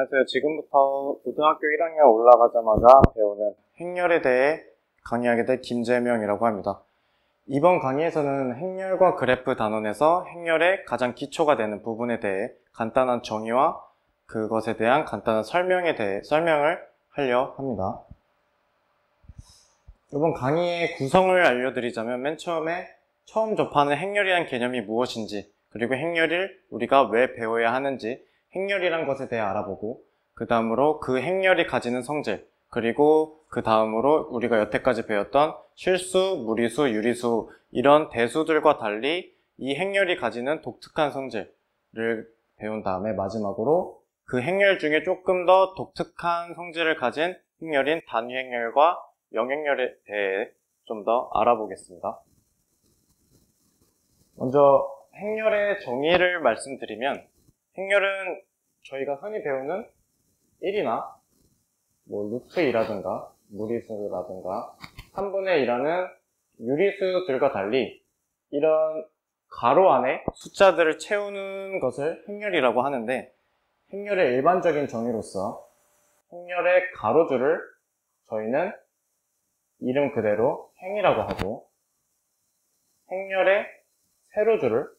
안녕하세요. 지금부터 고등학교 1학년 올라가자마자 배우는 행렬에 대해 강의하게 될 김재명이라고 합니다. 이번 강의에서는 행렬과 그래프 단원에서 행렬의 가장 기초가 되는 부분에 대해 간단한 정의와 그것에 대한 간단한 설명을 하려 합니다. 이번 강의의 구성을 알려드리자면 맨 처음 접하는 행렬이란 개념이 무엇인지, 그리고 행렬을 우리가 왜 배워야 하는지, 행렬이란 것에 대해 알아보고, 그 다음으로 그 행렬이 가지는 성질, 그리고 그 다음으로 우리가 여태까지 배웠던 실수, 무리수, 유리수 이런 대수들과 달리 이 행렬이 가지는 독특한 성질을 배운 다음에 마지막으로 그 행렬 중에 조금 더 독특한 성질을 가진 행렬인 단위행렬과 영행렬에 대해 좀 더 알아보겠습니다. 먼저 행렬의 정의를 말씀드리면, 행렬은 저희가 흔히 배우는 1이나 루트 2라든가 무리수라든가 3분의 2라는 유리수들과 달리 이런 가로 안에 숫자들을 채우는 것을 행렬이라고 하는데, 행렬의 일반적인 정의로서 행렬의 가로줄을 저희는 이름 그대로 행이라고 하고, 행렬의 세로줄을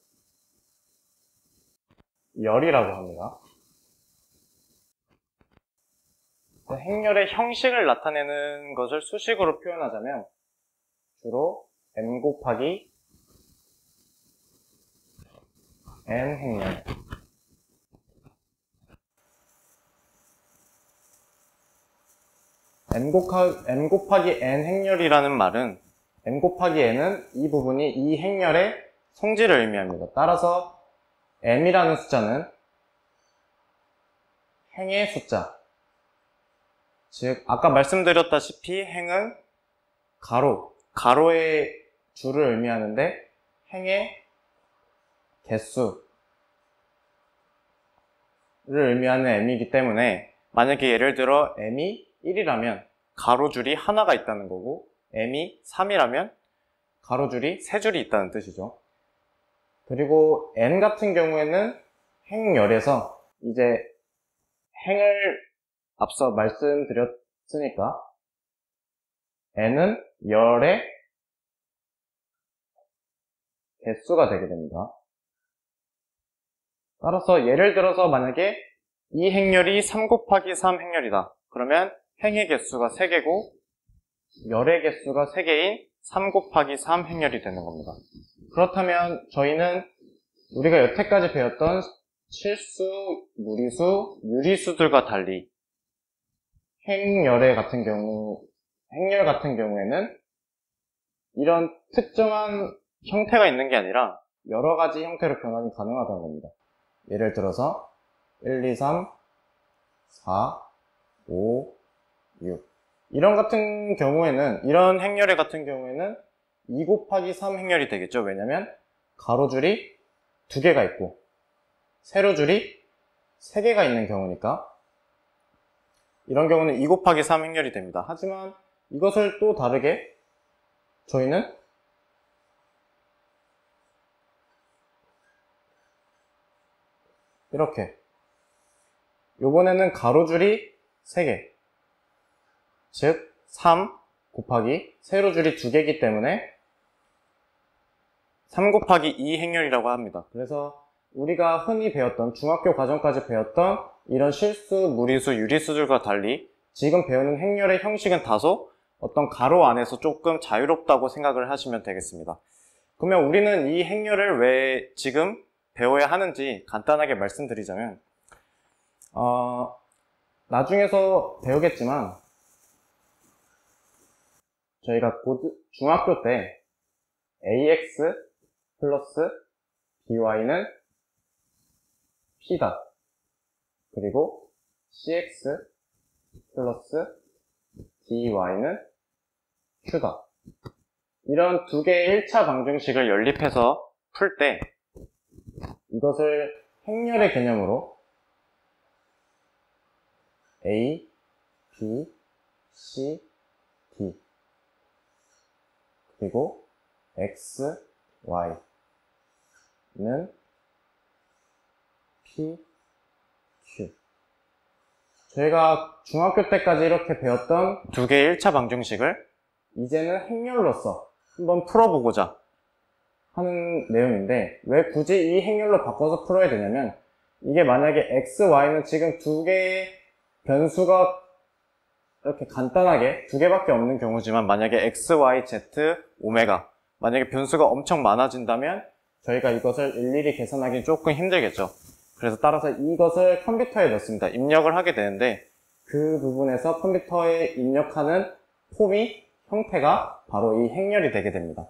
열이라고 합니다. 행렬의 형식을 나타내는 것을 수식으로 표현하자면 주로 m 곱하기 n 행렬, m 곱하기 n 행렬이라는 말은 m 곱하기 n은 이 부분이 이 행렬의 성질을 의미합니다. 따라서 m이라는 숫자는 행의 숫자, 즉 아까 말씀드렸다시피 행은 가로의 줄을 의미하는데 행의 개수를 의미하는 m이기 때문에, 만약에 예를 들어 m이 1이라면 가로줄이 하나가 있다는 거고, m이 3이라면 가로줄이 3줄이 있다는 뜻이죠. 그리고 n 같은 경우에는 행열에서 이제 행을 앞서 말씀드렸으니까 n은 열의 개수가 되게 됩니다. 따라서 예를 들어서 만약에 이 행렬이 3 곱하기 3 행렬이다. 그러면 행의 개수가 3개고 열의 개수가 3개인 3 곱하기 3 행렬이 되는 겁니다. 그렇다면 저희는 우리가 여태까지 배웠던 실수, 무리수, 유리수들과 달리 행렬 같은 경우에는 이런 특정한 형태가 있는 게 아니라 여러 가지 형태로 변환이 가능하다는 겁니다. 예를 들어서 1, 2, 3, 4, 5, 6 이런 행렬 같은 경우에는 2 곱하기 3 행렬이 되겠죠. 왜냐면 가로줄이 2개가 있고 세로줄이 3개가 있는 경우니까 이런 경우는 2 곱하기 3 행렬이 됩니다. 하지만 이것을 또 다르게 저희는 이렇게, 요번에는 가로줄이 3개, 즉 3 곱하기 세로줄이 2개이기 때문에 3 곱하기 2 행렬이라고 합니다. 그래서 우리가 흔히 배웠던, 중학교 과정까지 배웠던 이런 실수, 무리수, 유리수들과 달리 지금 배우는 행렬의 형식은 다소 어떤 가로 안에서 조금 자유롭다고 생각을 하시면 되겠습니다. 그러면 우리는 이 행렬을 왜 지금 배워야 하는지 간단하게 말씀드리자면, 나중에서 배우겠지만 저희가 중학교 때 ax 플러스 by는 p다. 그리고 cx 플러스 dy는 q다. 이런 두 개의 1차 방정식을 연립해서 풀 때 이것을 행렬의 개념으로 a, b, c, d 그리고 x, y는 p, q 저희가 중학교 때까지 이렇게 배웠던 두 개의 1차 방정식을 이제는 행렬로서 한번 풀어보고자 하는 내용인데, 왜 굳이 이 행렬로 바꿔서 풀어야 되냐면, 이게 만약에 x, y는 지금 두 개의 변수가 이렇게 간단하게 두 개밖에 없는 경우지만, 만약에 x, y, z, 오메가, 만약에 변수가 엄청 많아진다면 저희가 이것을 일일이 계산하기 조금 힘들겠죠. 그래서 따라서 이것을 컴퓨터에 넣습니다. 입력을 하게 되는데, 그 부분에서 컴퓨터에 입력하는 폼이, 형태가 바로 이 행렬이 되게 됩니다.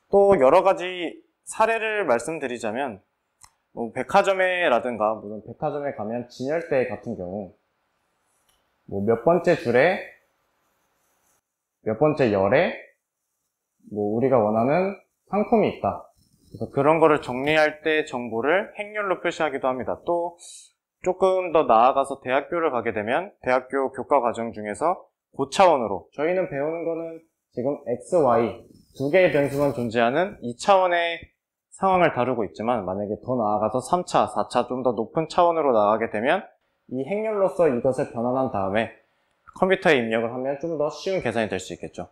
또 여러 가지 사례를 말씀드리자면, 백화점에라든가, 물론 백화점에 가면 진열대 같은 경우 몇 번째 줄에 몇 번째 열에 우리가 원하는 상품이 있다. 그래서 그런 거를 정리할 때 정보를 행렬로 표시하기도 합니다. 또 조금 더 나아가서 대학교를 가게 되면 대학교 교과 과정 중에서 고차원으로, 저희는 배우는 거는 지금 x, y 두 개의 변수만 존재하는 2차원의 상황을 다루고 있지만, 만약에 더 나아가서 3차, 4차 좀 더 높은 차원으로 나가게 되면 이 행렬로서 이것을 변환한 다음에 컴퓨터에 입력을 하면 좀 더 쉬운 계산이 될 수 있겠죠.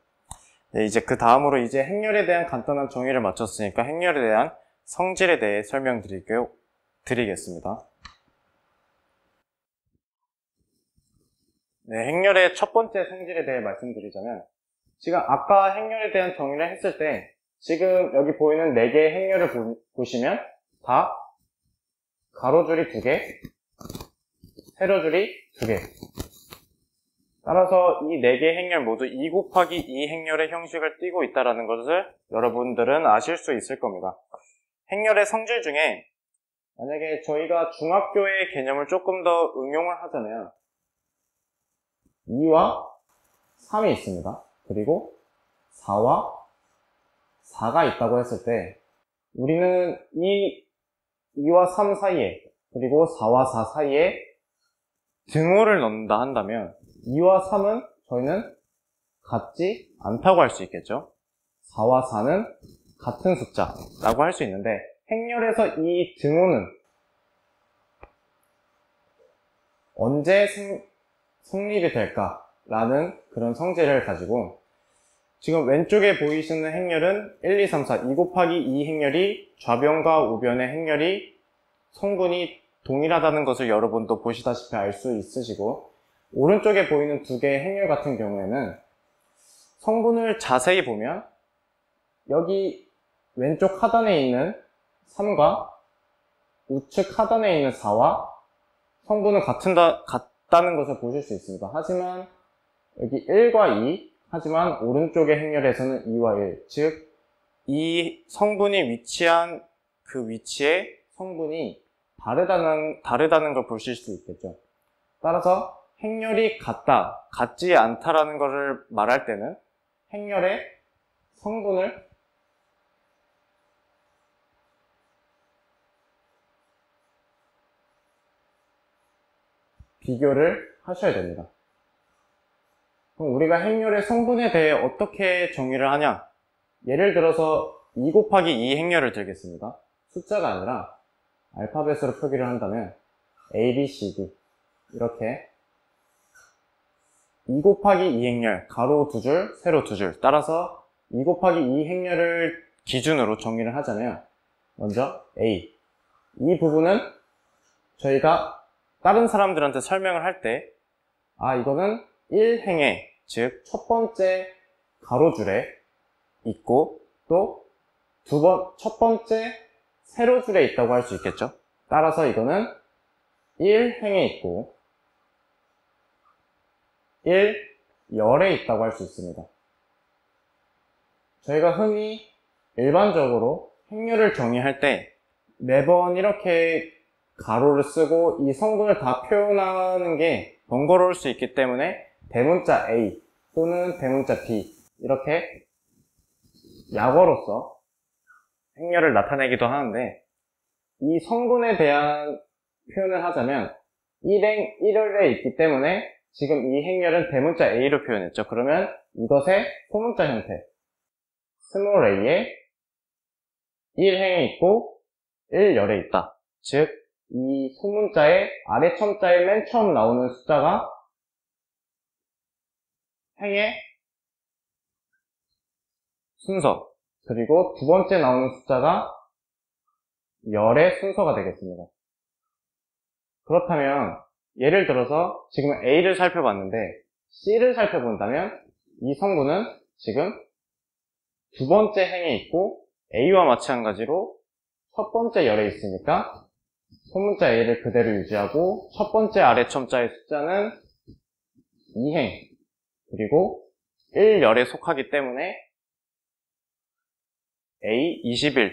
네, 이제 그 다음으로 이제 행렬에 대한 간단한 정의를 마쳤으니까 행렬에 대한 성질에 대해 설명드리겠습니다. 네, 행렬의 첫 번째 성질에 대해 말씀드리자면, 지금 아까 행렬에 대한 정의를 했을 때 지금 여기 보이는 4개의 행렬을 보시면 다 가로줄이 2개, 세로줄이 2개. 따라서 이 4개의 행렬 모두 2 곱하기 2 행렬의 형식을 띠고 있다는 것을 여러분들은 아실 수 있을 겁니다. 행렬의 성질 중에 만약에 저희가 중학교의 개념을 조금 더 응용을 하잖아요. 2와 3이 있습니다. 그리고 4와 4가 있다고 했을 때 우리는 이 2와 3 사이에, 그리고 4와 4 사이에 등호를 넣는다 한다면 2와 3은 저희는 같지 않다고 할 수 있겠죠. 4와 4는 같은 숫자라고 할 수 있는데, 행렬에서 이 등호는 언제 성립이 될까라는 그런 성질을 가지고, 지금 왼쪽에 보이시는 행렬은 1, 2, 3, 4, 2 곱하기 2 행렬이 좌변과 우변의 행렬이 성분이 동일하다는 것을 여러분도 보시다시피 알 수 있으시고, 오른쪽에 보이는 두 개의 행렬 같은 경우에는 성분을 자세히 보면 여기 왼쪽 하단에 있는 3과 우측 하단에 있는 4와 성분은 같다는 것을 보실 수 있습니다. 하지만 여기 1과 2, 하지만 오른쪽의 행렬에서는 2와 1, 즉 이 성분이 위치한 그 위치에 성분이 다르다는 걸 보실 수 있겠죠. 따라서 행렬이 같다, 같지 않다라는 것을 말할 때는 행렬의 성분을 비교를 하셔야 됩니다. 그럼 우리가 행렬의 성분에 대해 어떻게 정의를 하냐? 예를 들어서 2 곱하기 2 행렬을 들겠습니다. 숫자가 아니라 알파벳으로 표기를 한다면 A, B, C, D 이렇게 2 곱하기 2 행렬, 가로 2줄, 세로 2줄. 따라서 2 곱하기 2 행렬을 기준으로 정의를 하자면, 먼저 A. 이 부분은 저희가 다른 사람들한테 설명을 할 때, 이거는 1행에, 즉 첫 번째 가로줄에 있고, 또 첫 번째 세로줄에 있다고 할 수 있겠죠. 따라서 이거는 1행에 있고 1열에 있다고 할 수 있습니다. 저희가 흔히 일반적으로 행렬을 정의할 때 매번 이렇게 가로를 쓰고 이 성분을 다 표현하는 게 번거로울 수 있기 때문에 대문자 A 또는 대문자 B 이렇게 약어로서 행렬을 나타내기도 하는데, 이 성분에 대한 표현을 하자면 1열에 있기 때문에 지금 이 행렬은 대문자 A로 표현했죠. 그러면 이것의 소문자 형태 스몰 a에 1행에 있고 1열에 있다. 즉 이 소문자의 아래 첨자의 맨 처음 나오는 숫자가 행의 순서, 그리고 두 번째 나오는 숫자가 열의 순서가 되겠습니다. 그렇다면 예를 들어서 지금 A를 살펴봤는데 C를 살펴본다면 이 성분은 지금 두 번째 행에 있고 A와 마찬가지로 첫 번째 열에 있으니까 소문자 A를 그대로 유지하고 첫 번째 아래 첨자의 숫자는 2행 그리고 1열에 속하기 때문에 A21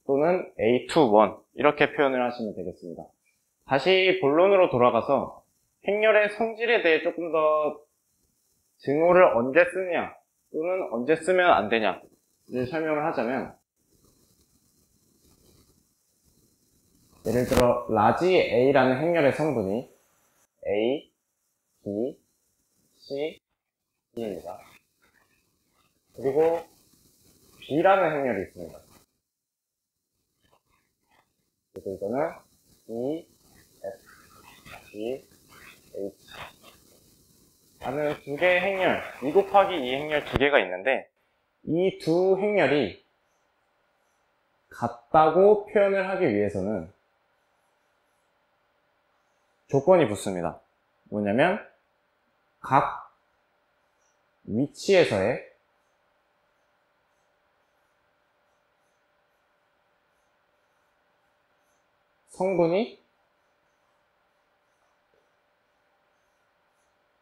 또는 A21 이렇게 표현을 하시면 되겠습니다. 다시 본론으로 돌아가서 행렬의 성질에 대해 조금 더 증오를 언제 쓰느냐 또는 언제 쓰면 안 되냐를 설명을 하자면, 예를 들어 라지 A라는 행렬의 성분이 A, B, C, D입니다. 그리고 B라는 행렬이 있습니다. 그래서 이거는 E, F, G, H 라는 두 개의 행렬, 2 곱하기 2 행렬 두 개가 있는데 이 두 행렬이 같다고 표현을 하기 위해서는 조건이 붙습니다. 뭐냐면 각 위치에서의 성분이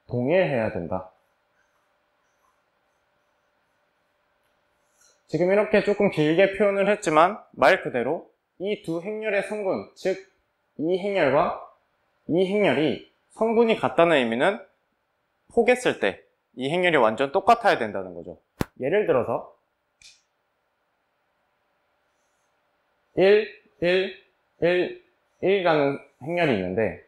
동일해야 된다. 지금 이렇게 조금 길게 표현을 했지만 말 그대로 이 두 행렬의 성분, 즉 이 행렬과 이 행렬이 성분이 같다는 의미는 포개했을 때 이 행렬이 완전 똑같아야 된다는 거죠. 예를 들어서 1, 1, 1, 1이라는 행렬이 있는데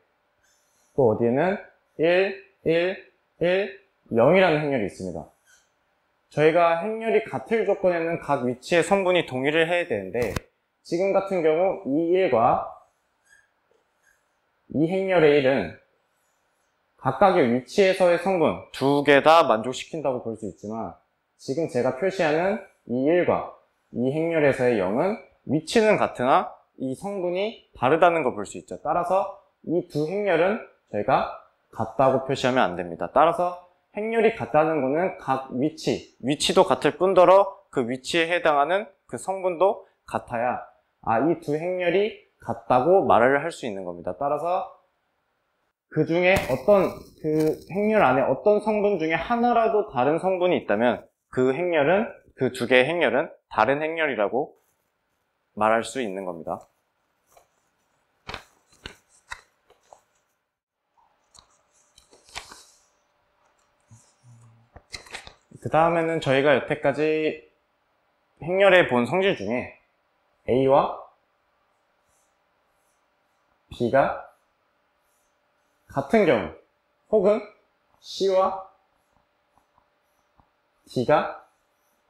또 어디에는 1, 1, 1, 0이라는 행렬이 있습니다. 저희가 행렬이 같을 조건에는 각 위치의 성분이 동일을 해야 되는데 지금 같은 경우 이 1과 이 행렬의 1은 각각의 위치에서의 성분 두 개 다 만족시킨다고 볼 수 있지만 지금 제가 표시하는 이 1과 이 행렬에서의 0은 위치는 같으나 이 성분이 다르다는 걸 볼 수 있죠. 따라서 이 두 행렬은 저희가 같다고 표시하면 안 됩니다. 따라서 행렬이 같다는 거는 각 위치도 같을 뿐더러 그 위치에 해당하는 그 성분도 같아야 이 두 행렬이 같다고 말을 할 수 있는 겁니다. 따라서 그 중에 그 행렬 안에 어떤 성분 중에 하나라도 다른 성분이 있다면 그 두 개의 행렬은 다른 행렬이라고 말할 수 있는 겁니다. 그 다음에는 저희가 여태까지 행렬에 본 성질 중에 A와 B가 같은 경우 혹은 C와 D가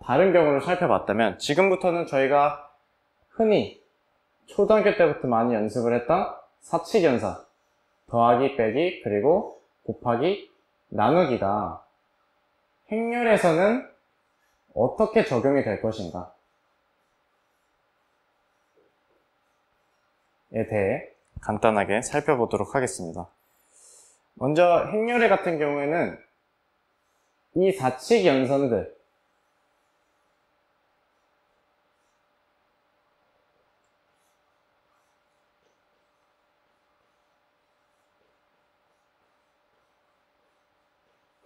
다른 경우를 살펴봤다면 지금부터는 저희가 흔히 초등학교 때부터 많이 연습을 했던 사칙연산, 더하기, 빼기, 그리고 곱하기, 나누기가 행렬에서는 어떻게 적용이 될 것인가 에 대해 간단하게 살펴보도록 하겠습니다. 먼저 행렬의 같은 경우에는 이 사칙 연선들,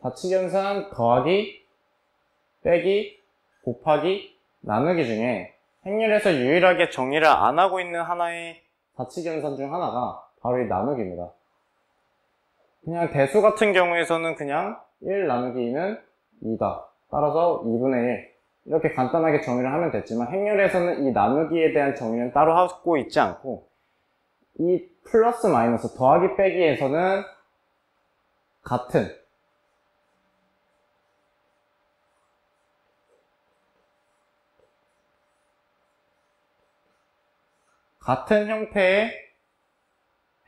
사칙연산, 더하기, 빼기, 곱하기, 나누기 중에 행렬에서 유일하게 정의를 안 하고 있는 하나의 사칙연산 중 하나가 바로 이 나누기입니다. 그냥 대수 같은 경우에서는 그냥 1 나누기 2는 2다. 따라서 2분의 1 이렇게 간단하게 정의를 하면 됐지만 행렬에서는 이 나누기에 대한 정의는 따로 하고 있지 않고 이 플러스 마이너스 더하기 빼기에서는 같은 형태의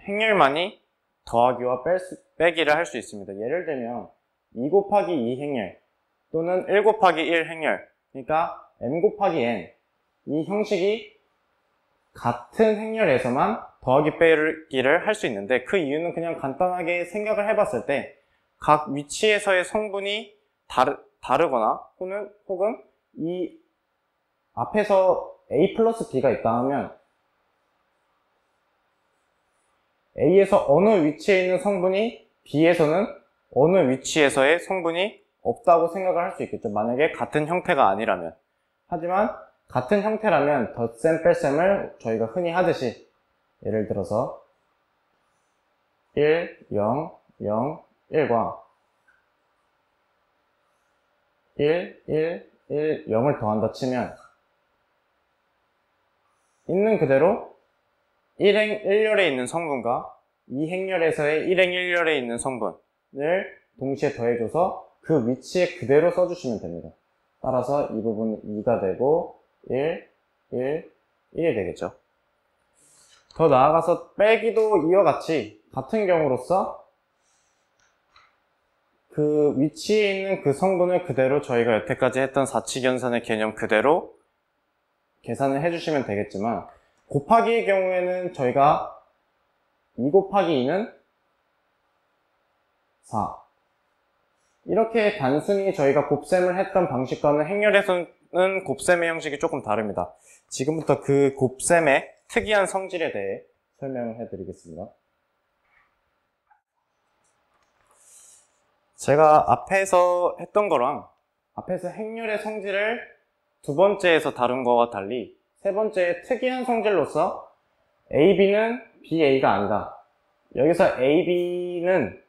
행렬만이 더하기와 빼기를 할 수 있습니다. 예를 들면 2 곱하기 2 행렬 또는 1 곱하기 1 행렬, 그러니까 m 곱하기 n, 이 형식이 같은 행렬에서만 더하기 빼기를 할 수 있는데, 그 이유는 그냥 간단하게 생각을 해봤을 때 각 위치에서의 성분이 다르거나 혹은 이 앞에서 a 플러스 b가 있다 하면 a에서 어느 위치에 있는 성분이 b에서는 어느 위치에서의 성분이 없다고 생각을 할 수 있겠죠. 만약에 같은 형태가 아니라면. 하지만 같은 형태라면 덧셈 뺄셈을 저희가 흔히 하듯이, 예를 들어서 1, 0, 0, 1과 1, 1, 1, 0을 더한다 치면 있는 그대로 1열에 있는 성분과 2행렬에서의 1행 1열에 있는 성분을 동시에 더해줘서 그 위치에 그대로 써주시면 됩니다. 따라서 이 부분은 2가 되고 1, 1, 1이 되겠죠. 더 나아가서 빼기도 이와 같이 같은 경우로서 그 위치에 있는 그 성분을 그대로 저희가 여태까지 했던 사칙연산의 개념 그대로 계산을 해주시면 되겠지만, 곱하기의 경우에는 저희가 2 곱하기 2는 4, 이렇게 단순히 저희가 곱셈을 했던 방식과는 행렬에서는 곱셈의 형식이 조금 다릅니다. 지금부터 그 곱셈의 특이한 성질에 대해 설명을 해드리겠습니다. 제가 앞에서 했던 거랑 앞에서 행렬의 성질을 두 번째에서 다룬 거와 달리 세 번째의 특이한 성질로서 AB는 BA가 아니다. 여기서 AB는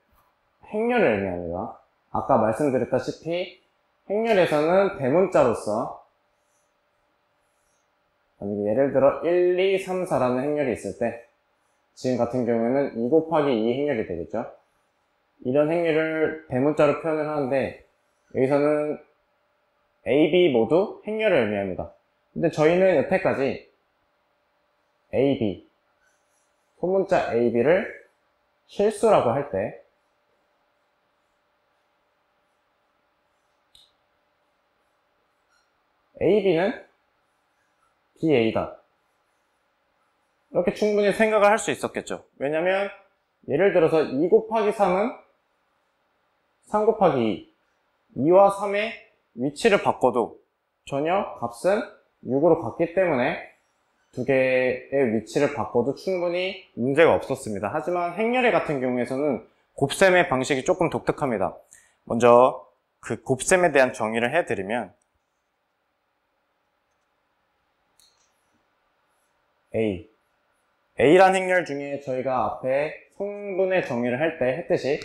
행렬을 의미합니다. 아까 말씀드렸다시피 행렬에서는 대문자로서, 예를 들어 1, 2, 3, 4라는 행렬이 있을 때 지금 같은 경우에는 2 곱하기 2 행렬이 되겠죠. 이런 행렬을 대문자로 표현을 하는데 여기서는 A, B 모두 행렬을 의미합니다. 근데 저희는 여태까지 A, B, 소문자 A, B를 실수라고 할 때 A, B는 BA다, 이렇게 충분히 생각을 할 수 있었겠죠. 왜냐면 예를 들어서 2 곱하기 3은 3 곱하기 2, 2와 3의 위치를 바꿔도 전혀 값은 6으로 같기 때문에 두 개의 위치를 바꿔도 충분히 문제가 없었습니다. 하지만 행렬의 같은 경우에서는 곱셈의 방식이 조금 독특합니다. 먼저 그 곱셈에 대한 정의를 해드리면, A란 행렬 중에 저희가 앞에 성분의 정의를 할 때 했듯이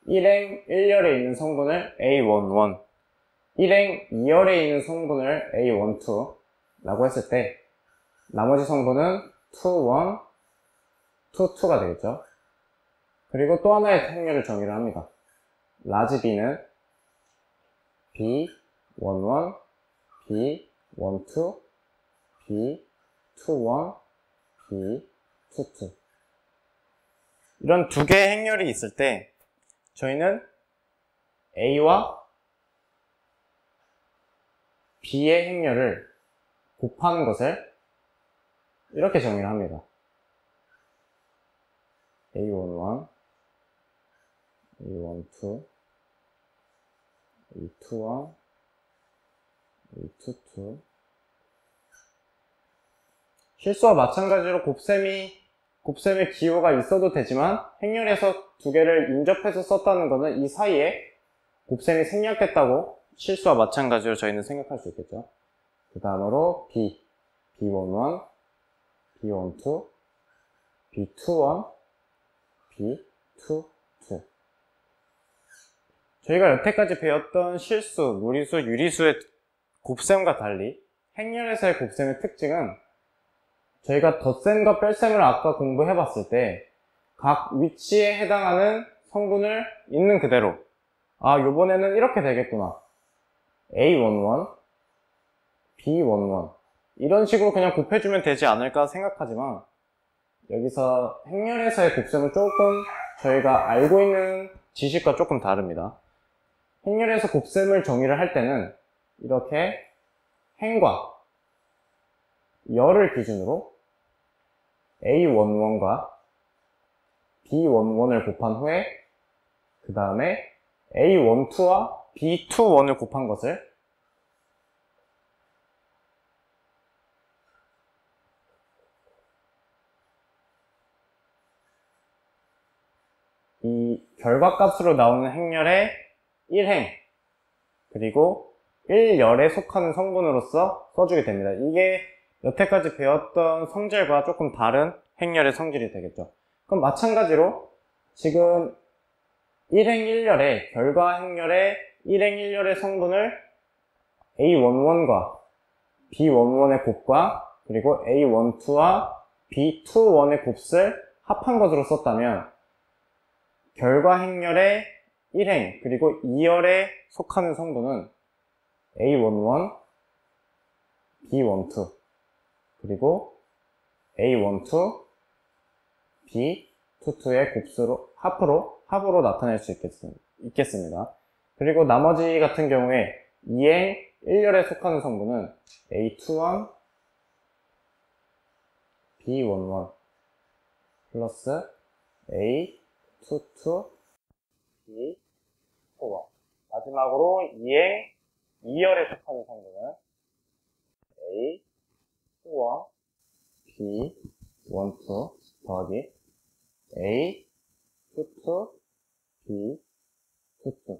1행 1열에 있는 성분을 A11, 1행 2열에 있는 성분을 A12 라고 했을 때 나머지 성분은 21, 22가 되겠죠. 그리고 또 하나의 행렬을 정의를 합니다. 라지 B는 B11, B12, B21, B22, 이런 두 개의 행렬이 있을 때 저희는 A와 B의 행렬을 곱하는 것을 이렇게 정의를 합니다. A11, A12, A21, A22. 실수와 마찬가지로 곱셈의 기호가 있어도 되지만 행렬에서 두 개를 인접해서 썼다는 것은 이 사이에 곱셈이 생략됐다고 실수와 마찬가지로 저희는 생각할 수 있겠죠. 그 다음으로 B, B11, B12, B21, B22. 저희가 여태까지 배웠던 실수, 무리수, 유리수의 곱셈과 달리 행렬에서의 곱셈의 특징은 저희가 덧셈과 뺄셈을 아까 공부해 봤을 때 각 위치에 해당하는 성분을 있는 그대로, 요번에는 이렇게 되겠구나, A11, B11 이런 식으로 그냥 곱해주면 되지 않을까 생각하지만 여기서 행렬에서의 곱셈은 조금 저희가 알고 있는 지식과 조금 다릅니다. 행렬에서 곱셈을 정의를 할 때는 이렇게 행과 열을 기준으로 A11과 B11을 곱한 후에 그 다음에 A12와 B21을 곱한 것을 이 결과값으로 나오는 행렬의 1행 그리고 1열에 속하는 성분으로서 써주게 됩니다. 이게 여태까지 배웠던 성질과 조금 다른 행렬의 성질이 되겠죠. 그럼 마찬가지로 지금 1행 1열의 결과 행렬의 1행 1열의 성분을 A11과 B11의 곱과 그리고 A12와 B21의 곱을 합한 것으로 썼다면 결과 행렬의 1행 그리고 2열에 속하는 성분은 A11, B12 그리고 A12, B22의 곱수로 합으로 나타낼 수 있겠습니다. 그리고 나머지 같은 경우에 2행 1열에 속하는 성분은 A21, B11 플러스 A22, B21 마지막으로 2행 2열에 속하는 성분은 A21, B12 더하기 A22, B22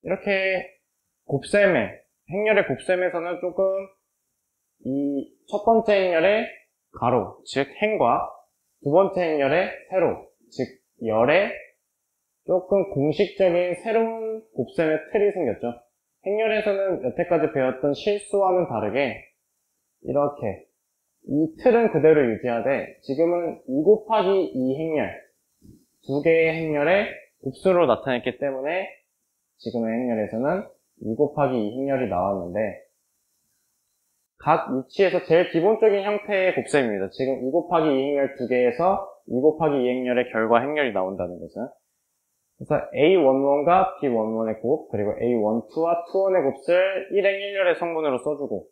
이렇게 행렬의 곱셈에서는 조금 이 첫 번째 행렬의 가로, 즉 행과 두 번째 행렬의 세로, 즉 열에 조금 공식적인 새로운 곱셈의 틀이 생겼죠. 행렬에서는 여태까지 배웠던 실수와는 다르게 이렇게 이 틀은 그대로 유지하되 지금은 2 곱하기 2 행렬 두 개의 행렬의 곱수로 나타냈기 때문에 지금의 행렬에서는 2 곱하기 2 행렬이 나왔는데 각 위치에서 제일 기본적인 형태의 곱셈입니다. 지금 2 곱하기 2 행렬 두 개에서 2 곱하기 2 행렬의 결과 행렬이 나온다는 것은 그래서 A11과 B11의 곱 그리고 A12와 21의 곱을 1행 1열의 성분으로 써주고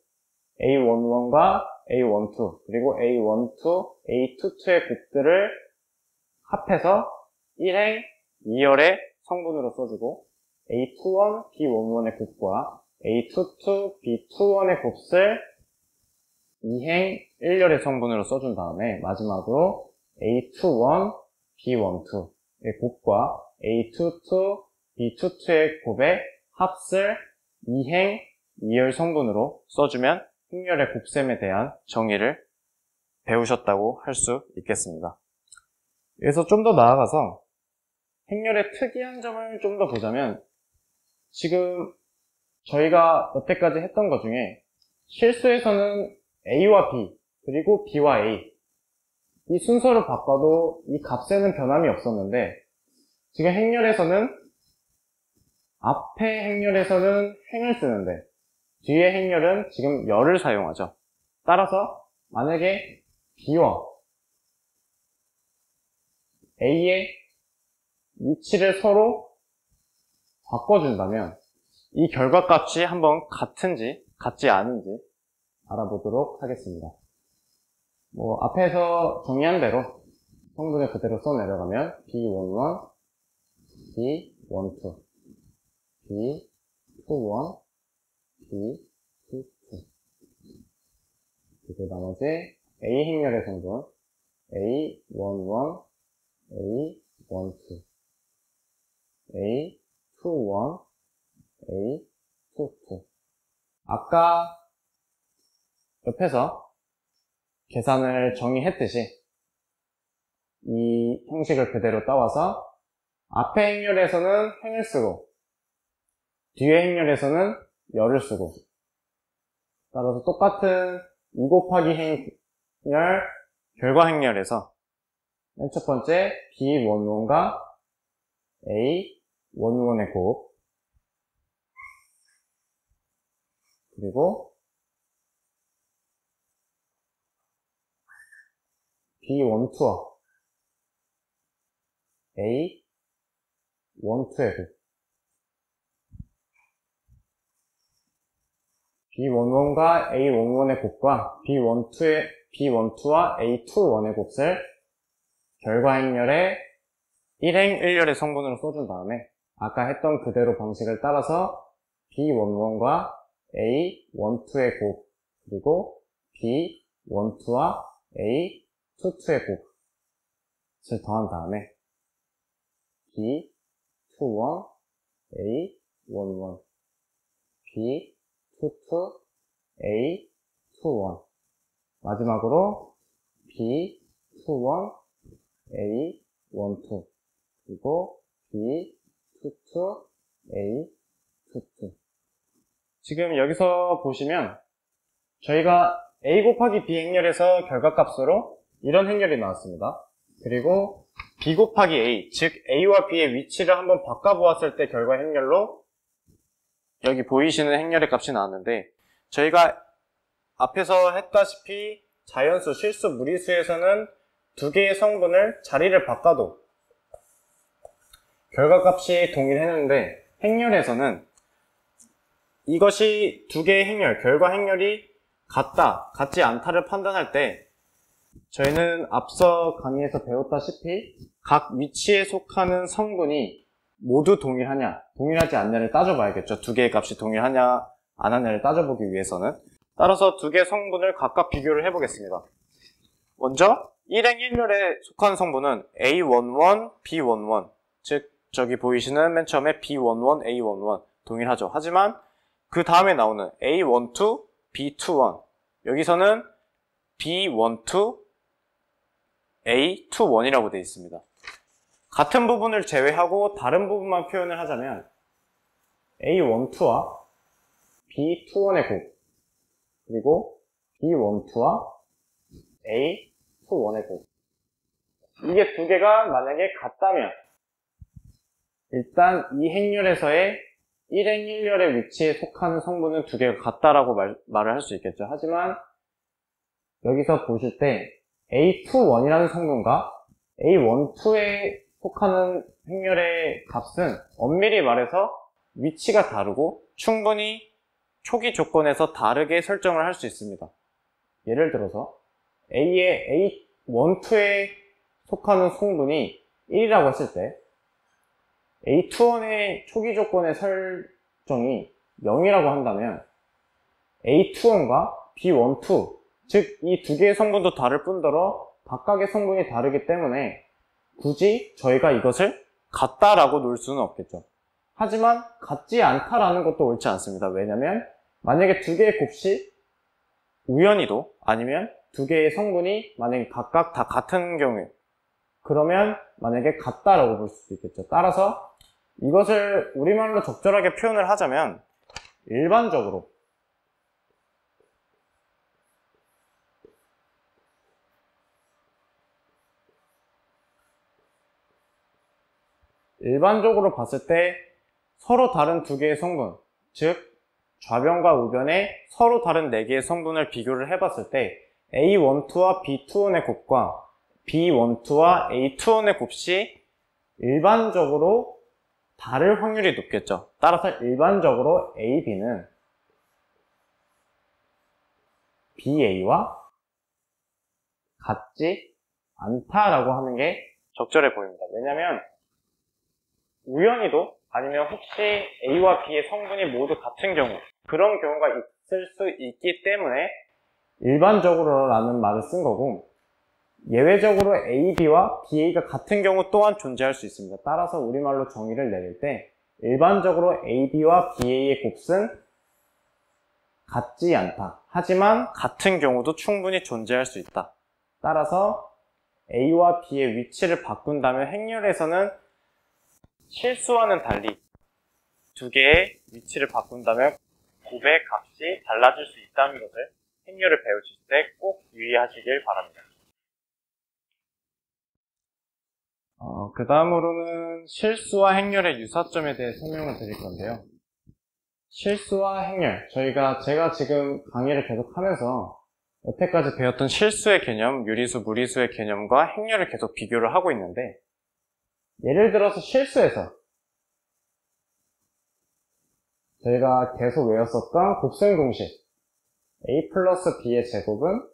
A11과 A12 그리고 A12, A22의 곱들을 합해서 1행 2열의 성분으로 써주고 A21, B11의 곱과 A22, B21의 곱을 2행 1열의 성분으로 써준 다음에 마지막으로 A21, B12의 곱과 A22, B22의 곱의 합을 2행 2열 성분으로 써주면 행렬의 곱셈에 대한 정의를 배우셨다고 할 수 있겠습니다. 여기서 좀 더 나아가서 행렬의 특이한 점을 좀 더 보자면 지금 저희가 여태까지 했던 것 중에 실수에서는 A와 B 그리고 B와 A 이 순서를 바꿔도 이 값에는 변함이 없었는데 지금 행렬에서는 앞에 행렬에서는 행을 쓰는데 뒤에 행렬은 지금 열을 사용하죠. 따라서 만약에 B와 A의 위치를 서로 바꿔준다면 이 결과값이 한번 같은지 같지 않은지 알아보도록 하겠습니다. 앞에서 정의한 대로 성분을 그대로 써내려가면 B11, B12, B21, B22 그리고 나머지 A 행렬의 성분 A11, A12, A21, A22 아까 옆에서 계산을 정의했듯이 이 형식을 그대로 따와서 앞에 행렬에서는 행을 쓰고 뒤에 행렬에서는 열을 쓰고 따라서 똑같은 2 곱하기 행렬 결과 행렬에서 맨 첫 번째 B11과 A11의 곱 그리고 B12와 A12의 곱, B11과 A11의 곱과 B12와 A21의 곱을 결과 행렬의 1행 1렬의 성분으로 써준 다음에 아까 했던 그대로 방식을 따라서 B11과 A12의 곱, 그리고 B12와 A22의 곱을 더한 다음에 B21, A11, B22, A21, 마지막으로 B21, A12, 그리고 B22, A22. 지금 여기서 보시면 저희가 A 곱하기 B 행렬에서 결과값으로 이런 행렬이 나왔습니다. 그리고 B 곱하기 A, 즉 A와 B의 위치를 한번 바꿔보았을 때 결과 행렬로 여기 보이시는 행렬의 값이 나왔는데, 저희가 앞에서 했다시피 자연수, 실수, 무리수에서는 두 개의 성분을 자리를 바꿔도 결과값이 동일했는데, 행렬에서는 이것이 두 개의 행렬, 결과 행렬이 같다, 같지 않다를 판단할 때 저희는 앞서 강의에서 배웠다시피 각 위치에 속하는 성분이 모두 동일하냐, 동일하지 않냐를 따져봐야겠죠. 두 개의 값이 동일하냐, 안 하냐를 따져보기 위해서는. 따라서 두 개의 성분을 각각 비교를 해보겠습니다. 먼저 1행 1렬에 속한 성분은 A11, B11, 즉 저기 보이시는 맨 처음에 B11, A11 동일하죠. 하지만 그 다음에 나오는 A12, B21, 여기서는 B12, A21이라고 되어 있습니다. 같은 부분을 제외하고 다른 부분만 표현을 하자면 A12와 B21의 곱, 그리고 B12와 A21의 곱, 이게 두 개가 만약에 같다면 일단 이 행렬에서의 1행 1렬의 위치에 속하는 성분은 두 개가 같다라고 말을 할 수 있겠죠. 하지만 여기서 보실 때 A21이라는 성분과 A12에 속하는 행렬의 값은 엄밀히 말해서 위치가 다르고 충분히 초기 조건에서 다르게 설정을 할 수 있습니다. 예를 들어서 A12에 속하는 성분이 1이라고 했을 때 A21의 초기 조건의 설정이 0이라고 한다면 A21과 B12, 즉 이 두 개의 성분도 다를 뿐더러 각각의 성분이 다르기 때문에 굳이 저희가 이것을 같다라고 놓을 수는 없겠죠. 하지만 같지 않다라는 것도 옳지 않습니다. 왜냐면 만약에 두 개의 곱이 우연히도 아니면 두 개의 성분이 만약에 각각 다 같은 경우에 그러면 만약에 같다라고 볼 수도 있겠죠. 따라서 이것을 우리말로 적절하게 표현을 하자면 일반적으로 봤을 때 서로 다른 두 개의 성분, 즉 좌변과 우변의 서로 다른 네 개의 성분을 비교를 해봤을 때 A12와 B21의 곱과 B12와 A21의 곱이 일반적으로 다를 확률이 높겠죠. 따라서 일반적으로 A, B는 BA와 같지 않다라고 하는 게 적절해 보입니다. 왜냐면 우연히도 아니면 혹시 A와 B의 성분이 모두 같은 경우, 그런 경우가 있을 수 있기 때문에 일반적으로라는 말을 쓴 거고, 예외적으로 A, B와 BA가 같은 경우 또한 존재할 수 있습니다. 따라서 우리말로 정의를 내릴 때 일반적으로 A, B와 BA의 곱은 같지 않다. 하지만 같은 경우도 충분히 존재할 수 있다. 따라서 A와 B의 위치를 바꾼다면 행렬에서는 실수와는 달리 두 개의 위치를 바꾼다면 곱의 값이 달라질 수 있다는 것을 행렬을 배우실 때 꼭 유의하시길 바랍니다. 그 다음으로는 실수와 행렬의 유사점에 대해 설명을 드릴 건데요. 실수와 행렬, 제가 지금 강의를 계속하면서 여태까지 배웠던 실수의 개념, 유리수, 무리수의 개념과 행렬을 계속 비교를 하고 있는데, 예를 들어서 실수에서 저희가 계속 외웠었던 곱셈 공식 a 플러스 b의 제곱은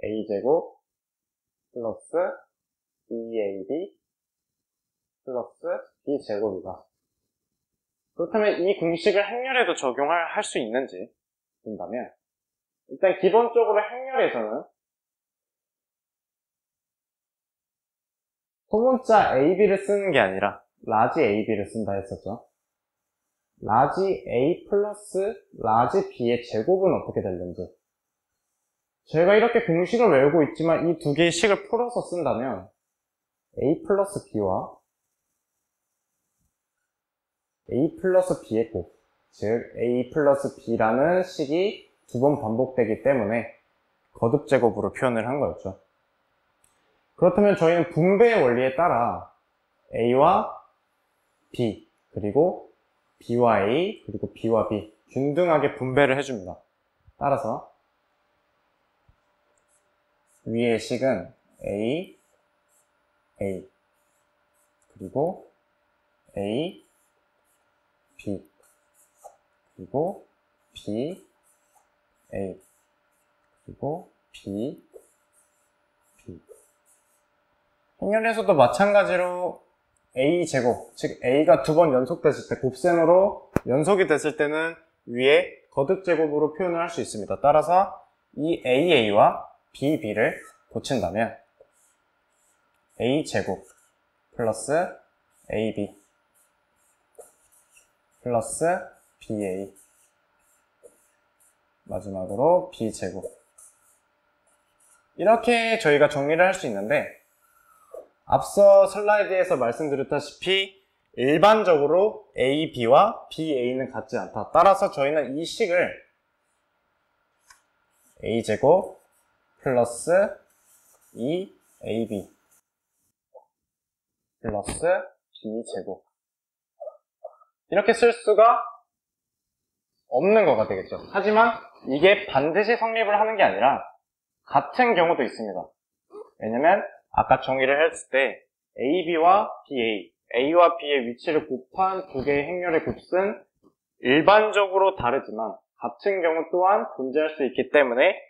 a제곱 플러스 2ab 플러스 b제곱이다. 그렇다면 이 공식을 행렬에도 적용할 수 있는지 본다면, 일단 기본적으로 행렬에서는 소문자 AB를 쓰는 게 아니라 라지 AB를 쓴다 했었죠. 라지 A 플러스 라지 B의 제곱은 어떻게 될는지, 저희가 이렇게 공식을 외우고 있지만 이 두 개의 식을 풀어서 쓴다면 A 플러스 B와 A 플러스 B의 곱, 즉 A 플러스 B라는 식이 두 번 반복되기 때문에 거듭제곱으로 표현을 한 거였죠. 그렇다면 저희는 분배의 원리에 따라 A와 B, 그리고 B와 A, 그리고 B와 B 균등하게 분배를 해줍니다. 따라서 위의 식은 A, A, 그리고 A, B, 그리고 B, A, 그리고 B, B. 행렬에서도 마찬가지로 A제곱, 즉 A가 두 번 연속됐을 때, 곱셈으로 연속이 됐을 때는 위에 거듭제곱으로 표현을 할 수 있습니다. 따라서 이 AA와 BB를 고친다면 A제곱 플러스 AB 플러스 BA, 마지막으로 B제곱. 이렇게 저희가 정리를 할 수 있는데, 앞서 슬라이드에서 말씀드렸다시피 일반적으로 A, B와 B, A는 같지 않다. 따라서 저희는 이 식을 A제곱 플러스 2AB 플러스 B제곱, 이렇게 쓸 수가 없는 거가 되겠죠. 하지만 이게 반드시 성립을 하는 게 아니라 같은 경우도 있습니다. 왜냐면 아까 정의를 했을 때 AB와 BA, A와 B의 위치를 곱한 두 개의 행렬의 곱은 일반적으로 다르지만 같은 경우 또한 존재할 수 있기 때문에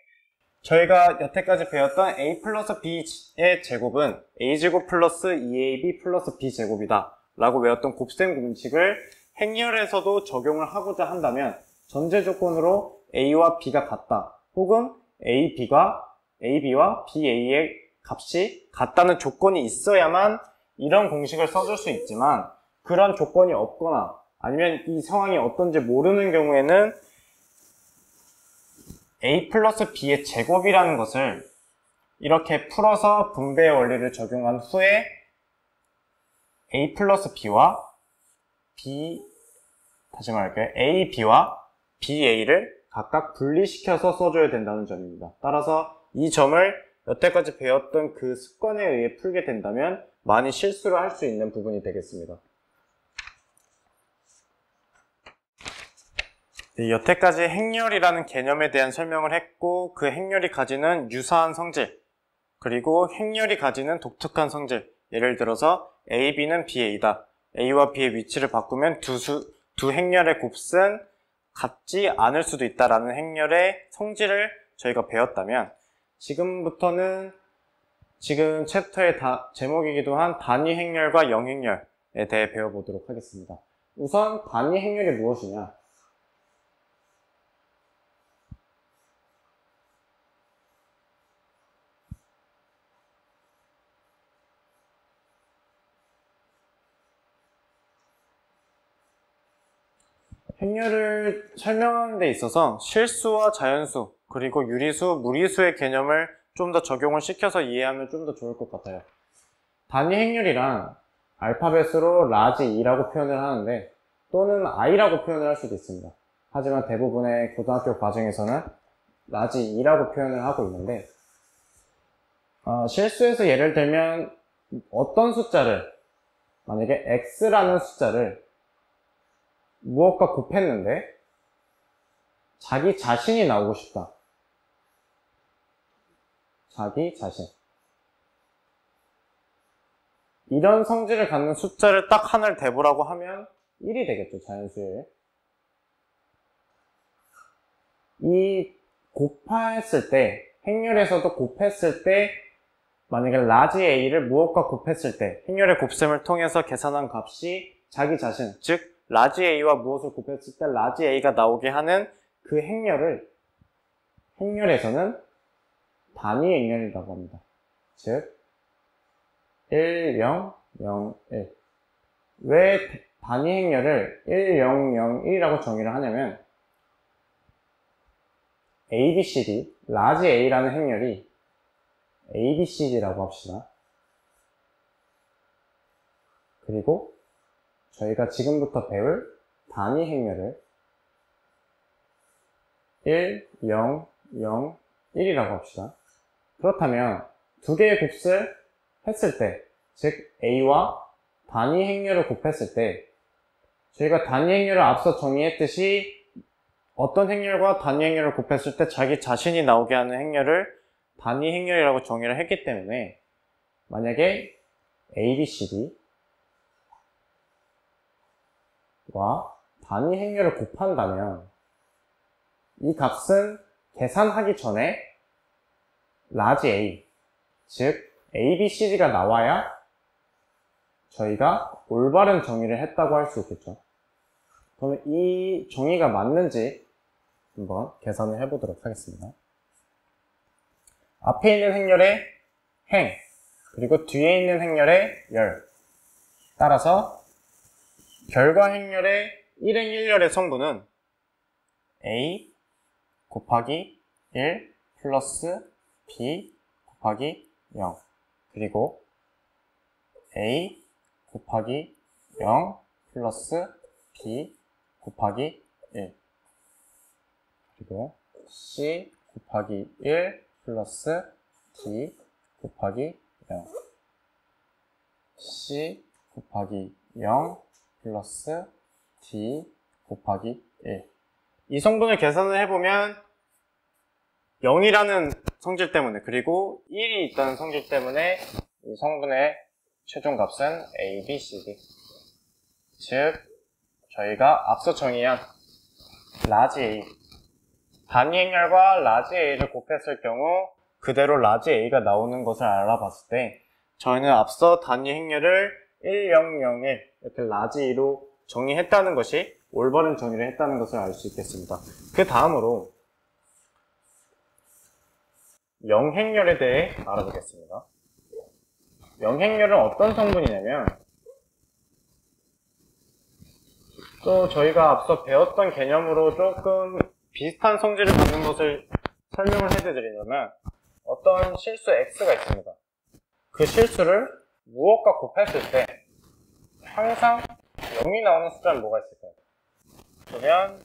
저희가 여태까지 배웠던 A 플러스 B의 제곱은 A제곱 플러스 2AB 플러스 B제곱이다 라고 외웠던 곱셈 공식을 행렬에서도 적용을 하고자 한다면 전제 조건으로 A와 B가 같다, 혹은 AB와 BA의 값이 같다는 조건이 있어야만 이런 공식을 써줄 수 있지만, 그런 조건이 없거나 아니면 이 상황이 어떤지 모르는 경우에는 A 플러스 B의 제곱이라는 것을 이렇게 풀어서 분배의 원리를 적용한 후에 A 플러스 B와 A, B와 B, A를 각각 분리시켜서 써줘야 된다는 점입니다. 따라서 이 점을 여태까지 배웠던 그 습관에 의해 풀게 된다면 많이 실수를 할 수 있는 부분이 되겠습니다. 여태까지 행렬이라는 개념에 대한 설명을 했고, 그 행렬이 가지는 유사한 성질, 그리고 행렬이 가지는 독특한 성질, 예를 들어서 A, B는 BA다. A와 B의 위치를 바꾸면 두 행렬의 곱은 같지 않을 수도 있다라는 행렬의 성질을 저희가 배웠다면, 지금부터는 지금 챕터의 제목이기도 한 단위 행렬과 영행렬에 대해 배워보도록 하겠습니다. 우선 단위 행렬이 무엇이냐? 행렬을 설명하는 데 있어서 실수와 자연수, 그리고 유리수, 무리수의 개념을 좀 더 적용을 시켜서 이해하면 좀 더 좋을 것 같아요. 단위 행렬이란 알파벳으로 라지 E라고 표현을 하는데, 또는 I라고 표현을 할 수도 있습니다. 하지만 대부분의 고등학교 과정에서는 라지 E라고 표현을 하고 있는데, 실수에서 예를 들면 어떤 숫자를, 만약에 X라는 숫자를 무엇과 곱했는데 자기 자신이 나오고 싶다. 자기 자신. 이런 성질을 갖는 숫자를 딱 하나를 대보라고 하면 1이 되겠죠, 자연수에. 이 곱했을 때, 행렬에서도 곱했을 때, 만약에 라지 A를 무엇과 곱했을 때, 행렬의 곱셈을 통해서 계산한 값이 자기 자신, 즉 라지 A와 무엇을 곱했을 때 라지 A가 나오게 하는 그 행렬에서는 단위 행렬이라고 합니다. 즉 1, 0, 0, 1. 왜 단위 행렬을 1, 0, 0, 1이라고 정의를 하냐면 A, B, C, D, 라지 A라는 행렬이 A, B, C, D라고 합시다. 그리고 저희가 지금부터 배울 단위 행렬을 1, 0, 0, 1이라고 합시다. 그렇다면 두 개의 곱을 했을 때, 즉 A와 단위 행렬을 곱했을 때 저희가 단위 행렬을 앞서 정의했듯이 어떤 행렬과 단위 행렬을 곱했을 때 자기 자신이 나오게 하는 행렬을 단위 행렬이라고 정의를 했기 때문에 만약에 A, B, C, D와 단위 행렬을 곱한다면 이 값은 계산하기 전에 라지 A, 즉 A, B, C, D가 나와야 저희가 올바른 정의를 했다고 할 수 있겠죠. 그러면 이 정의가 맞는지 한번 계산을 해보도록 하겠습니다. 앞에 있는 행렬의 행, 그리고 뒤에 있는 행렬의 열. 따라서 결과 행렬의 1행 1열의 성분은 A 곱하기 1 플러스 B 곱하기 0 그리고 A 곱하기 0 플러스 B 곱하기 1 그리고 C 곱하기 1 플러스 D 곱하기 0 C 곱하기 0 플러스 D 곱하기 1 이 성분을 계산을 해보면 0이라는 성질 때문에 그리고 1이 있다는 성질 때문에 이 성분의 최종값은 A, B, C, D 즉 저희가 앞서 정의한 라지 A 단위 행렬과 라지 A를 곱했을 경우 그대로 라지 A가 나오는 것을 알아봤을 때 저희는 앞서 단위 행렬을 1, 0, 0, 1 이렇게 라지 A로 정의했다는 것이 올바른 정의를 했다는 것을 알 수 있겠습니다. 그 다음으로 영행렬에 대해 알아보겠습니다. 영행렬은 어떤 성분이냐면 또 저희가 앞서 배웠던 개념으로 조금 비슷한 성질을 갖는 것을 설명을 해드리려면 어떤 실수 x가 있습니다. 그 실수를 무엇과 곱했을 때 항상 0이 나오는 숫자는 뭐가 있을까요? 그러면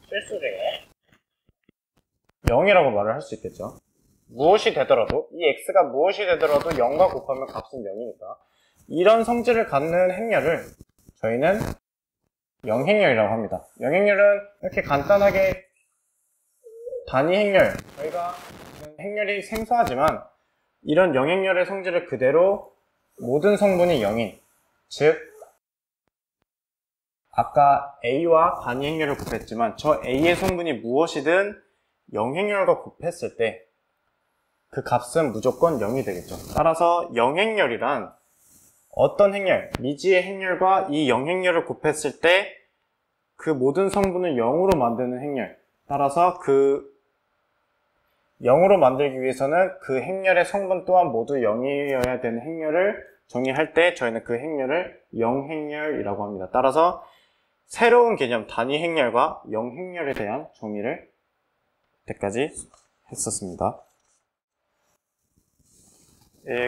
실수 중에 0이라고 말을 할 수 있겠죠. 무엇이 되더라도 이 x가 무엇이 되더라도 0과 곱하면 값은 0이니까 이런 성질을 갖는 행렬을 저희는 영행렬이라고 합니다. 영행렬은 이렇게 간단하게 단위 행렬 저희가 행렬이 생소하지만 이런 영행렬의 성질을 그대로 모든 성분이 0인 즉 아까 A와 단위 행렬을 곱했지만 저 A의 성분이 무엇이든 영행렬과 곱했을 때 그 값은 무조건 0이 되겠죠. 따라서 영행렬이란 어떤 행렬, 미지의 행렬과 이 영행렬을 곱했을 때 그 모든 성분을 0으로 만드는 행렬. 따라서 그 0으로 만들기 위해서는 그 행렬의 성분 또한 모두 0이어야 되는 행렬을 정의할 때 저희는 그 행렬을 영행렬이라고 합니다. 따라서 새로운 개념 단위 행렬과 영행렬에 대한 정의를 이때까지 했었습니다.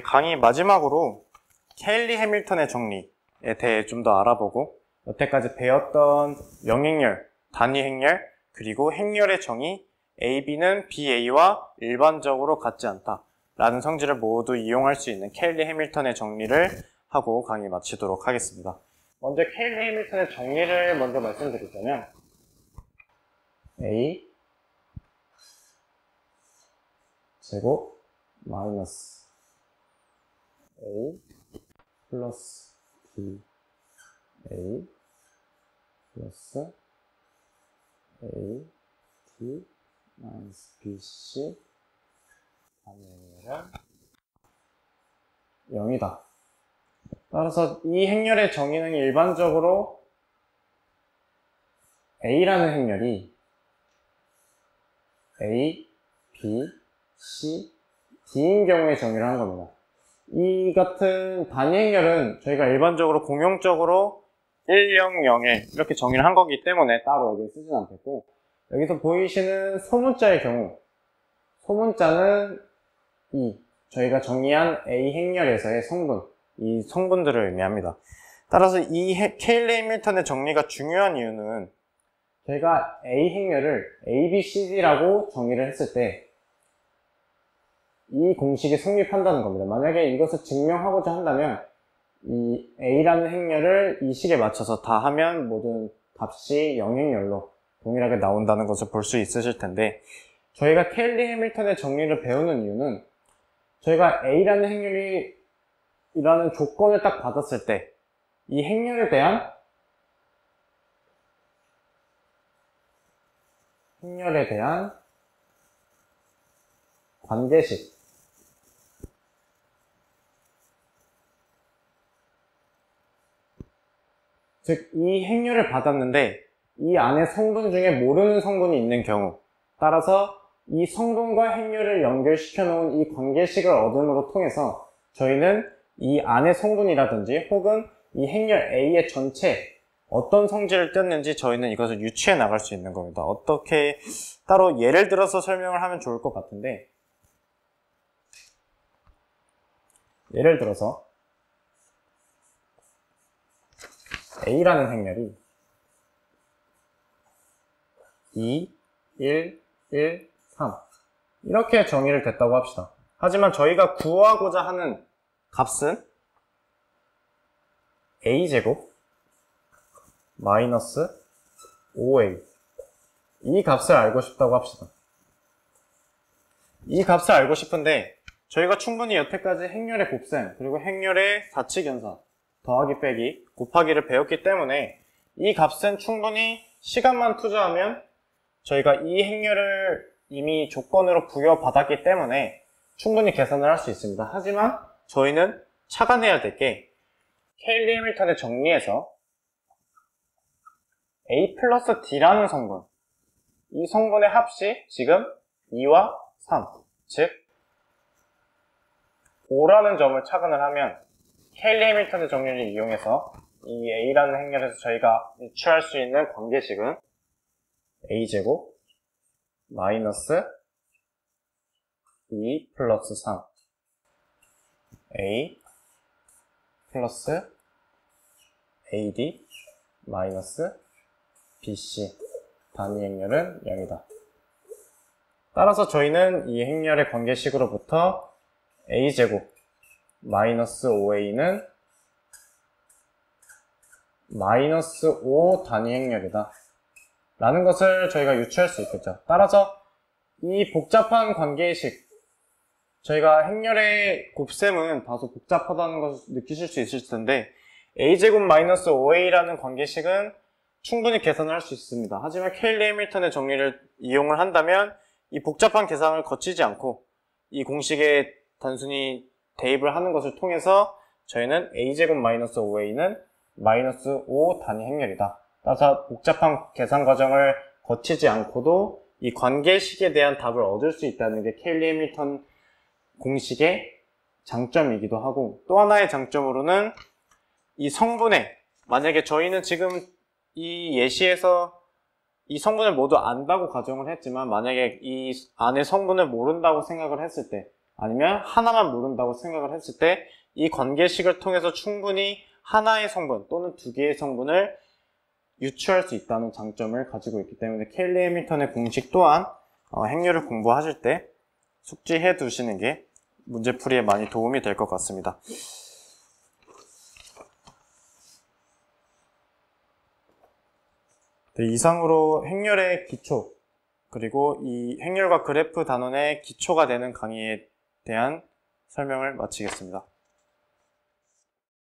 강의 마지막으로 케일리 해밀턴의 정리에 대해 좀 더 알아보고 여태까지 배웠던 영행렬, 단위 행렬, 그리고 행렬의 정의 A, B는 B, A와 일반적으로 같지 않다 라는 성질을 모두 이용할 수 있는 케일리 해밀턴의 정리를 하고 강의 마치도록 하겠습니다. 먼저 케일리 해밀턴의 정리를 먼저 말씀드리자면 A 제곱 마이너스 A 플러스 B A 플러스 A D 마이너스 BC 반응률은 0이다. 따라서 이 행렬의 정의는 일반적으로 A라는 행렬이 A, B, C, D인 경우의 정의를 한 겁니다. 이 같은 단위 행렬은 저희가 일반적으로 공용적으로 1, 0, 0에 이렇게 정의를 한 거기 때문에 따로 여기 쓰진 않겠고, 여기서 보이시는 소문자의 경우, 소문자는 저희가 정의한 A 행렬에서의 성분, 이 성분들을 의미합니다. 따라서 이 케일리 해밀턴의 정리가 중요한 이유는 저희가 A 행렬을 A, B, C, D라고 정의를 했을 때 이 공식이 성립한다는 겁니다. 만약에 이것을 증명하고자 한다면 이 A라는 행렬을 이 식에 맞춰서 다 하면 모든 값이 영행렬로 동일하게 나온다는 것을 볼 수 있으실 텐데, 저희가 케일리 해밀턴의 정리를 배우는 이유는 저희가 A라는 행렬이 이라는 조건을 딱 받았을 때 이 행렬에 대한 관계식, 즉 이 행렬을 받았는데 이 안에 성분 중에 모르는 성분이 있는 경우, 따라서 이 성분과 행렬을 연결시켜 놓은 이 관계식을 얻음으로 통해서 저희는 이 안의 성분이라든지 혹은 이 행렬 A의 전체 어떤 성질을 띄었는지 저희는 이것을 유추해 나갈 수 있는 겁니다. 어떻게 따로 예를 들어서 설명을 하면 좋을 것 같은데, 예를 들어서 A라는 행렬이 2, 1, 1, 3 이렇게 정의를 됐다고 합시다. 하지만 저희가 구하고자 하는 값은 A제곱 마이너스 5A, 이 값을 알고 싶다고 합시다. 이 값을 알고 싶은데 저희가 충분히 여태까지 행렬의 곱셈 그리고 행렬의 사칙연산, 더하기 빼기, 곱하기를 배웠기 때문에 이 값은 충분히 시간만 투자하면 저희가 이 행렬을 이미 조건으로 부여받았기 때문에 충분히 계산을 할 수 있습니다. 하지만 저희는 착안해야 될 게 케일리 해밀턴의 정리에서 A 플러스 D라는 성분, 이 성분의 합이 지금 2와 3, 즉 5라는 점을 착안을 하면 케일리 해밀턴의 정리를 이용해서 이 A라는 행렬에서 저희가 유추할 수 있는 관계식은 A제곱 마이너스 2 플러스 3 A 플러스 AD 마이너스 BC 단위 행렬은 0이다. 따라서 저희는 이 행렬의 관계식으로부터 A제곱 마이너스 5A는 마이너스 5 단위 행렬이다 라는 것을 저희가 유추할 수 있겠죠. 따라서 이 복잡한 관계식, 저희가 행렬의 곱셈은 다소 복잡하다는 것을 느끼실 수 있을 텐데 A제곱 마이너스 5A라는 관계식은 충분히 계산을 할 수 있습니다. 하지만 케일리 해밀턴의 정리를 이용을 한다면 이 복잡한 계산을 거치지 않고 이 공식에 단순히 대입을 하는 것을 통해서 저희는 A제곱 마이너스 5A는 마이너스 5 단위 행렬이다. 따라서 복잡한 계산 과정을 거치지 않고도 이 관계식에 대한 답을 얻을 수 있다는 게 케일리 해밀턴 공식의 장점이기도 하고, 또 하나의 장점으로는 이 성분에, 만약에 저희는 지금 이 예시에서 이 성분을 모두 안다고 가정을 했지만 만약에 이 안에 성분을 모른다고 생각을 했을 때, 아니면 하나만 모른다고 생각을 했을 때 이 관계식을 통해서 충분히 하나의 성분 또는 두 개의 성분을 유추할 수 있다는 장점을 가지고 있기 때문에 케일리 해밀턴의 공식 또한 행렬을 공부하실 때 숙지해 두시는 게 문제풀이에 많이 도움이 될 것 같습니다. 네, 이상으로 행렬의 기초 그리고 이 행렬과 그래프 단원의 기초가 되는 강의에 대한 설명을 마치겠습니다.